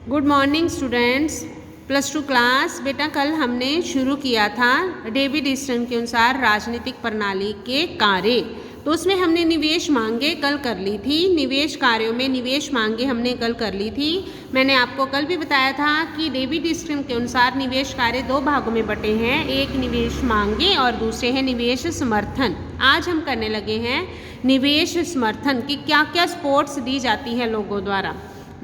Good morning students. Plus 2 class. बेटा कल हमने शुरू किया था डेविड ईस्टन के अनुसार राजनीतिक प्रणाली के कार्य। तो उसमें हमने निवेश मांगे कल कर ली थी। निवेश कार्यों में निवेश मांगे हमने कल कर ली थी। मैंने आपको कल भी बताया था कि डेविड ईस्टन के अनुसार निवेश कार्य 2 भागों में बटे हैं, एक निवेश मांगे और दूसरे हैं निवेश समर्थन। आज हम करने लगे हैं निवेश समर्थन की क्या क्या सपोर्ट्स दी जाती है लोगों द्वारा।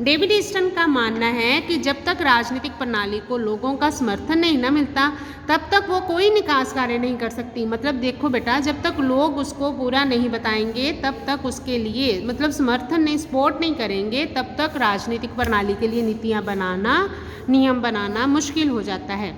डेविड ईस्टन का मानना है कि जब तक राजनीतिक प्रणाली को लोगों का समर्थन नहीं ना मिलता तब तक वो कोई निकास कार्य नहीं कर सकती। मतलब देखो बेटा, जब तक लोग उसको पूरा नहीं बताएंगे तब तक उसके लिए मतलब समर्थन नहीं, सपोर्ट नहीं करेंगे, तब तक राजनीतिक प्रणाली के लिए नीतियाँ बनाना, नियम बनाना मुश्किल हो जाता है।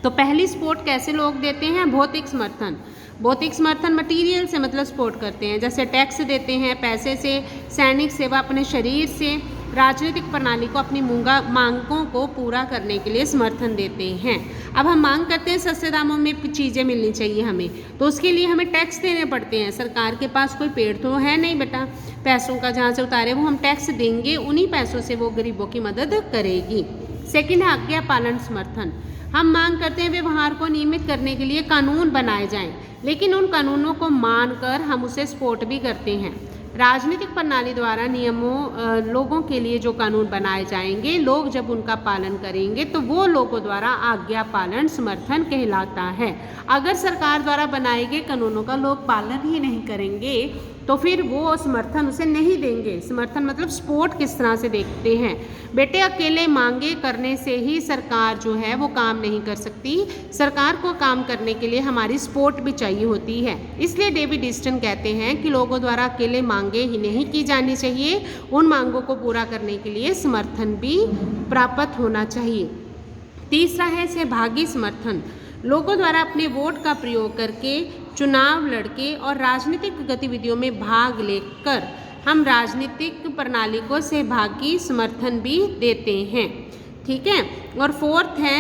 तो पहली सपोर्ट कैसे लोग देते हैं? भौतिक समर्थन। भौतिक समर्थन मटीरियल से मतलब सपोर्ट करते हैं, जैसे टैक्स देते हैं, पैसे से, सैनिक सेवा अपने शरीर से। राजनीतिक प्रणाली को अपनी मांगों को पूरा करने के लिए समर्थन देते हैं। अब हम मांग करते हैं सस्ते दामों में चीज़ें मिलनी चाहिए हमें, तो उसके लिए हमें टैक्स देने पड़ते हैं। सरकार के पास कोई पेड़ तो है नहीं बेटा, पैसों का जहाँ से उतारे वो हम टैक्स देंगे, उन्हीं पैसों से वो गरीबों की मदद करेगी। सेकेंड है आज्ञा पालन समर्थन। हम मांग करते हैं व्यवहार को नियमित करने के लिए कानून बनाए जाएं, लेकिन उन कानूनों को मानकर हम उसे सपोर्ट भी करते हैं। राजनीतिक प्रणाली द्वारा नियमों लोगों के लिए जो कानून बनाए जाएंगे, लोग जब उनका पालन करेंगे तो वो लोगों द्वारा आज्ञा पालन समर्थन कहलाता है। अगर सरकार द्वारा बनाए गए कानूनों का लोग पालन ही नहीं करेंगे तो फिर वो समर्थन उसे नहीं देंगे। समर्थन मतलब सपोर्ट किस तरह से देखते हैं बेटे, अकेले मांगे करने से ही सरकार जो है वो काम नहीं कर सकती। सरकार को काम करने के लिए हमारी सपोर्ट भी चाहिए होती है। इसलिए डेविड ईस्टन कहते हैं कि लोगों द्वारा अकेले मांगे ही नहीं की जानी चाहिए, उन मांगों को पूरा करने के लिए समर्थन भी प्राप्त होना चाहिए। तीसरा है सहभागी समर्थन। लोगों द्वारा अपने वोट का प्रयोग करके चुनाव लड़के और राजनीतिक गतिविधियों में भाग लेकर हम राजनीतिक प्रणाली को सहभागी समर्थन भी देते हैं। ठीक है। और फोर्थ है,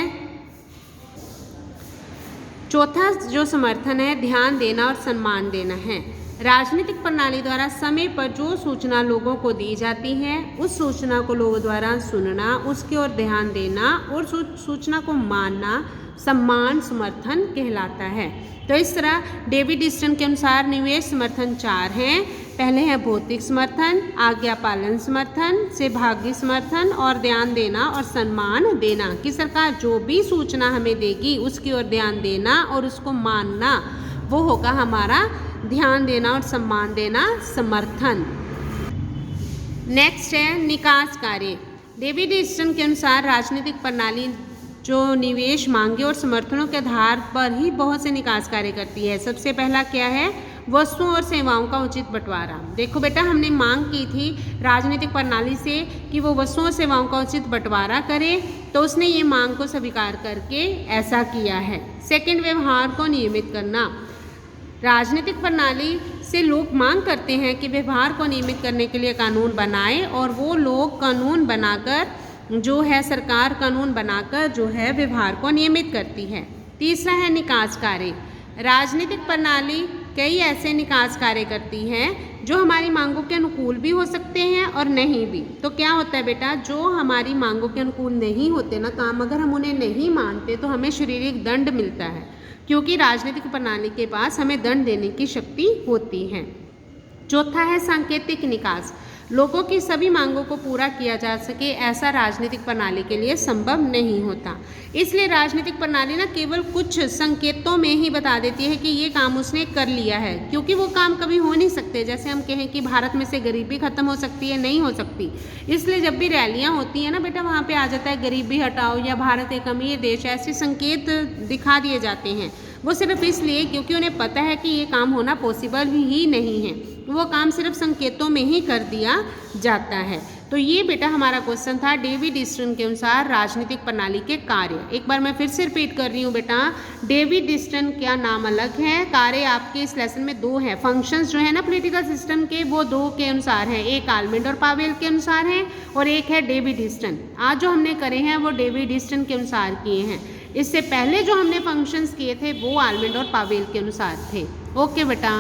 चौथा जो समर्थन है ध्यान देना और सम्मान देना है। राजनीतिक प्रणाली द्वारा समय पर जो सूचना लोगों को दी जाती है उस सूचना को लोगों द्वारा सुनना, उसकी ओर ध्यान देना और सूचना को मानना सम्मान समर्थन कहलाता है। तो इस तरह डेविड ईस्टन के अनुसार निवेश समर्थन 4 हैं। पहले है भौतिक समर्थन, आज्ञा पालन समर्थन, सहभागी समर्थन और ध्यान देना और सम्मान देना, कि सरकार जो भी सूचना हमें देगी उसकी ओर ध्यान देना और उसको मानना, वो होगा हमारा ध्यान देना और सम्मान देना समर्थन। नेक्स्ट है निकास कार्य। डेविड ईस्टन के अनुसार राजनीतिक प्रणाली जो निवेश मांगे और समर्थनों के आधार पर ही बहुत से निकास कार्य करती है। सबसे पहला क्या है? वस्तुओं और सेवाओं का उचित बंटवारा। देखो बेटा, हमने मांग की थी राजनीतिक प्रणाली से कि वो वस्तुओं और सेवाओं का उचित बंटवारा करे, तो उसने ये मांग को स्वीकार करके ऐसा किया है। सेकंड, व्यवहार को नियमित करना। राजनीतिक प्रणाली से लोग मांग करते हैं कि व्यवहार को नियमित करने के लिए कानून बनाए, और वो लोग कानून बनाकर जो है सरकार कानून बनाकर जो है व्यवहार को नियमित करती है। तीसरा है निकास कार्य। राजनीतिक प्रणाली कई ऐसे निकास कार्य करती है जो हमारी मांगों के अनुकूल भी हो सकते हैं और नहीं भी। तो क्या होता है बेटा, जो हमारी मांगों के अनुकूल नहीं होते ना काम, अगर हम उन्हें नहीं मानते तो हमें शारीरिक दंड मिलता है, क्योंकि राजनीतिक प्रणाली के पास हमें दंड देने की शक्ति होती है। चौथा है सांकेतिक निकास। लोगों की सभी मांगों को पूरा किया जा सके ऐसा राजनीतिक प्रणाली के लिए संभव नहीं होता। इसलिए राजनीतिक प्रणाली ना केवल कुछ संकेतों में ही बता देती है कि ये काम उसने कर लिया है, क्योंकि वो काम कभी हो नहीं सकते। जैसे हम कहें कि भारत में से गरीबी खत्म हो सकती है, नहीं हो सकती। इसलिए जब भी रैलियाँ होती हैं ना बेटा, वहाँ पे आ जाता है गरीबी हटाओ या भारत एक अमीर देश, ऐसे संकेत दिखा दिए जाते हैं। वो सिर्फ इसलिए क्योंकि उन्हें पता है कि ये काम होना पॉसिबल ही नहीं है, वो काम सिर्फ संकेतों में ही कर दिया जाता है। तो ये बेटा हमारा क्वेश्चन था डेविड ईस्टन के अनुसार राजनीतिक प्रणाली के कार्य। एक बार मैं फिर से रिपीट कर रही हूँ बेटा, डेविड ईस्टन क्या नाम अलग है, कार्य आपके इस लेसन में 2 हैं। फंक्शंस जो है ना पॉलिटिकल सिस्टम के, वो 2 के अनुसार हैं, एक आलमेंड और पावेल के अनुसार है और एक है डेविड ईस्टन। आज जो हमने करे हैं वो डेविड ईस्टन के अनुसार किए हैं। इससे पहले जो हमने फंक्शंस किए थे वो आलमेंड और पावेल के अनुसार थे। ओके बेटा।